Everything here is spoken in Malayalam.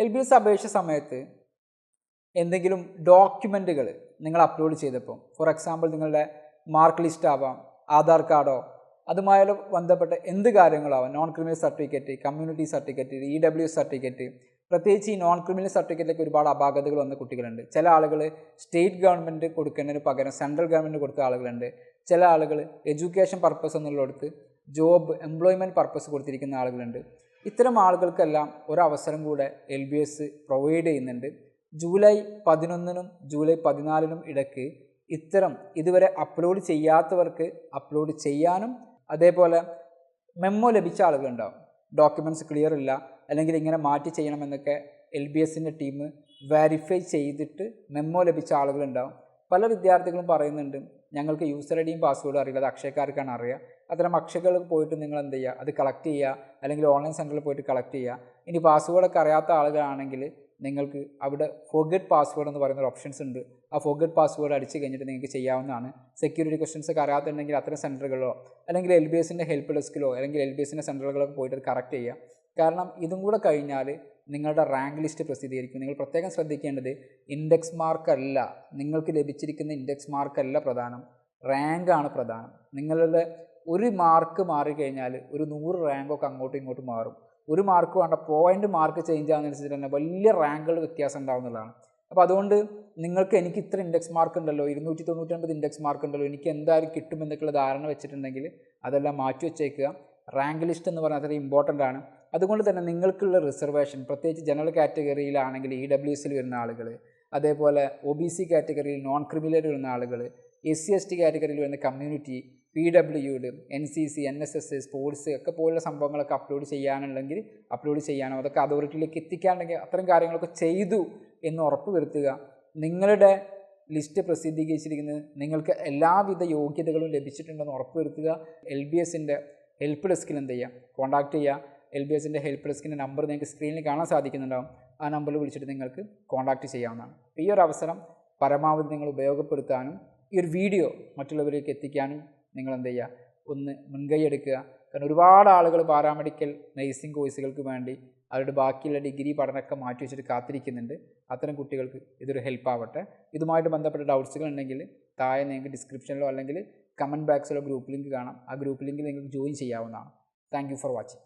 LBS അപേക്ഷ സമയത്ത് എന്തെങ്കിലും ഡോക്യുമെൻറ്റുകൾ നിങ്ങൾ അപ്ലോഡ് ചെയ്തപ്പോൾ, ഫോർ എക്സാമ്പിൾ നിങ്ങളുടെ മാർക്ക് ലിസ്റ്റ് ആവാം, ആധാർ കാർഡോ അതുമായി ബന്ധപ്പെട്ട എന്ത് കാര്യങ്ങളാവാം, non criminal certificate, community certificate, EWS certificate, പ്രത്യേകിച്ച് ഈ നോൺ ക്രിമിനൽ സർട്ടിഫിക്കറ്റിലേക്ക് ഒരുപാട് അപാകതകൾ വന്ന കുട്ടികളുണ്ട്. ചില ആളുകൾ സ്റ്റേറ്റ് ഗവൺമെൻറ് കൊടുക്കുന്നതിന് പകരം സെൻട്രൽ ഗവൺമെൻറ് കൊടുത്ത ആളുകളുണ്ട്. ചില ആളുകൾ എഡ്യൂക്കേഷൻ പർപ്പസ് എന്നുള്ളിടത്ത് ജോബ് എംപ്ലോയ്മെൻറ്റ് പർപ്പസ് കൊടുത്തിരിക്കുന്ന ആളുകളുണ്ട്. ഇത്തരം ആളുകൾക്കെല്ലാം ഒരവസരം കൂടെ LBS പ്രൊവൈഡ് ചെയ്യുന്നുണ്ട്. ജൂലൈ 11-നും ജൂലൈ 14-നും ഇടയ്ക്ക് ഇത്തരം ഇതുവരെ അപ്ലോഡ് ചെയ്യാത്തവർക്ക് അപ്ലോഡ് ചെയ്യാനും, അതേപോലെ മെമ്മോ ലഭിച്ച ആളുകളുണ്ടാവും, ഡോക്യുമെൻറ്റ്സ് ക്ലിയർ ഇല്ല അല്ലെങ്കിൽ ഇങ്ങനെ മാറ്റി ചെയ്യണമെന്നൊക്കെ LBSൻ്റെ ടീം വെരിഫൈ ചെയ്തിട്ട് മെമ്മോ ലഭിച്ച ആളുകളുണ്ടാവും. പല വിദ്യാർത്ഥികളും പറയുന്നുണ്ട്, ഞങ്ങൾക്ക് യൂസർ ഐഡിയും പാസ്വേഡും അറിയില്ല, അത് അക്ഷയക്കാർക്കാണ് അറിയുക. അത്തരം അക്ഷയകളിൽ പോയിട്ട് നിങ്ങൾ എന്ത് ചെയ്യുക, അത് കളക്ട് ചെയ്യുക, അല്ലെങ്കിൽ ഓൺലൈൻ സെൻറ്ററിൽ പോയിട്ട് കളക്ട് ചെയ്യുക. ഇനി പാസ്വേഡൊക്കെ അറിയാത്ത ആളുകളാണെങ്കിൽ നിങ്ങൾക്ക് അവിടെ ഫോർഗെറ്റ് പാസ്വേഡ് എന്ന് പറയുന്ന ഒരു ഓപ്ഷൻസ് ഉണ്ട്. ആ ഫോർഗെറ്റ് പാസ്വേഡ് അടിച്ച് കഴിഞ്ഞിട്ട് നിങ്ങൾക്ക് ചെയ്യാവുന്നതാണ്. സെക്യൂരിറ്റി ക്വസ്റ്റൻസ് ഒക്കെ അറിയാത്തുണ്ടെങ്കിൽ അത്തരം സെൻറ്ററുകളോ അല്ലെങ്കിൽ LBSൻ്റെ ഹെൽപ്പ് ഡെസ്കിലോ അല്ലെങ്കിൽ LBSൻ്റെ സെൻറ്ററുകളൊക്കെ പോയിട്ട് അത് കറക്റ്റ് ചെയ്യുക. കാരണം ഇതും കൂടെ കഴിഞ്ഞാൽ നിങ്ങളുടെ റാങ്ക് ലിസ്റ്റ് പ്രസിദ്ധീകരിക്കും. നിങ്ങൾ പ്രത്യേകം ശ്രദ്ധിക്കേണ്ടത് ഇൻഡെക്സ് മാർക്കല്ല, നിങ്ങൾക്ക് ലഭിച്ചിരിക്കുന്ന ഇൻഡെക്സ് മാർക്കല്ല പ്രധാനം, റാങ്കാണ് പ്രധാനം. നിങ്ങളുടെ ഒരു മാർക്ക് മാറിക്കഴിഞ്ഞാൽ ഒരു 100 റാങ്കൊക്കെ അങ്ങോട്ടും ഇങ്ങോട്ടും മാറും. ഒരു മാർക്ക് വേണ്ട, പോയിൻ്റ് മാർക്ക് ചേഞ്ച് ആകുന്നതനുസരിച്ച് തന്നെ വലിയ റാങ്കുകൾ വ്യത്യാസം ഉണ്ടാകുന്നതാണ്. അപ്പോൾ അതുകൊണ്ട് നിങ്ങൾക്ക് എനിക്ക് ഇത്ര ഇൻഡെക്സ് മാർക്ക് ഉണ്ടല്ലോ, 299 ഇൻഡെക്സ് മാർക്ക് ഉണ്ടല്ലോ, എനിക്ക് എന്തായാലും കിട്ടുമെന്നൊക്കെയുള്ള ധാരണ വെച്ചിട്ടുണ്ടെങ്കിൽ അതെല്ലാം മാറ്റി വെച്ചേക്കുക. റാങ്ക് ലിസ്റ്റ് എന്ന് പറഞ്ഞാൽ അത്ര ഇമ്പോർട്ടൻ്റ് ആണ്. അതുകൊണ്ട് തന്നെ നിങ്ങൾക്കുള്ള റിസർവേഷൻ, പ്രത്യേകിച്ച് ജനറൽ കാറ്റഗറിയിലാണെങ്കിൽ EWSൽ വരുന്ന ആളുകൾ, അതേപോലെ OBC കാറ്റഗറിയിൽ നോൺ ക്രിമിനൽ വരുന്ന ആളുകൾ, SC/ST കാറ്റഗറിയിൽ വരുന്ന community, PWD, NCC, NSS, sports ഒക്കെ പോലുള്ള സംഭവങ്ങളൊക്കെ അപ്ലോഡ് ചെയ്യാനുണ്ടെങ്കിൽ അപ്ലോഡ് ചെയ്യാനോ അതൊക്കെ അതോറിറ്റിയിലേക്ക് എത്തിക്കാനുണ്ടെങ്കിൽ അത്തരം കാര്യങ്ങളൊക്കെ ചെയ്തു എന്ന് ഉറപ്പ് വരുത്തുക. നിങ്ങളുടെ ലിസ്റ്റ് പ്രസിദ്ധീകരിച്ചിരിക്കുന്നത് നിങ്ങൾക്ക് എല്ലാവിധ യോഗ്യതകളും ലഭിച്ചിട്ടുണ്ടെന്ന് ഉറപ്പ് വരുത്തുക. LBSൻ്റെ ഹെൽപ്പ് ഡെസ്കിൽ എന്ത് ചെയ്യുക, കോൺടാക്ട് ചെയ്യുക. LBSൻ്റെ ഹെൽപ്പ് ഡെസ്കിൻ്റെ നമ്പർ നിങ്ങൾക്ക് സ്ക്രീനിൽ കാണാൻ സാധിക്കുന്നുണ്ടാവും. ആ നമ്പറിൽ വിളിച്ചിട്ട് നിങ്ങൾക്ക് കോൺടാക്ട് ചെയ്യാവുന്നതാണ്. ഈ ഒരു അവസരം പരമാവധി നിങ്ങൾ ഉപയോഗപ്പെടുത്താനും ഈ ഒരു വീഡിയോ മറ്റുള്ളവരിലേക്ക് എത്തിക്കാനും നിങ്ങൾ എന്ത് ചെയ്യുക, ഒന്ന് മുൻകൈ എടുക്കുക. കാരണം ഒരുപാട് ആളുകൾ പാരാമെഡിക്കൽ നഴ്സിംഗ് കോഴ്സുകൾക്ക് വേണ്ടി അവരുടെ ബാക്കിയുള്ള ഡിഗ്രി പഠനമൊക്കെ മാറ്റി വെച്ചിട്ട് കാത്തിരിക്കുന്നുണ്ട്. അത്തരം കുട്ടികൾക്ക് ഇതൊരു ഹെൽപ്പ് ആവട്ടെ. ഇതുമായിട്ട് ബന്ധപ്പെട്ട ഡൗട്ട്സുകൾ ഉണ്ടെങ്കിൽ താഴെ നിങ്ങൾക്ക് ഡിസ്ക്രിപ്ഷനിലോ അല്ലെങ്കിൽ കമൻറ്റ് ബോക്സിലോ ഗ്രൂപ്പ് ലിങ്ക് കാണാം. ആ ഗ്രൂപ്പ് ലിങ്കിൽ നിങ്ങൾക്ക് ജോയിൻ ചെയ്യാവുന്നതാണ്. Thank you for watching.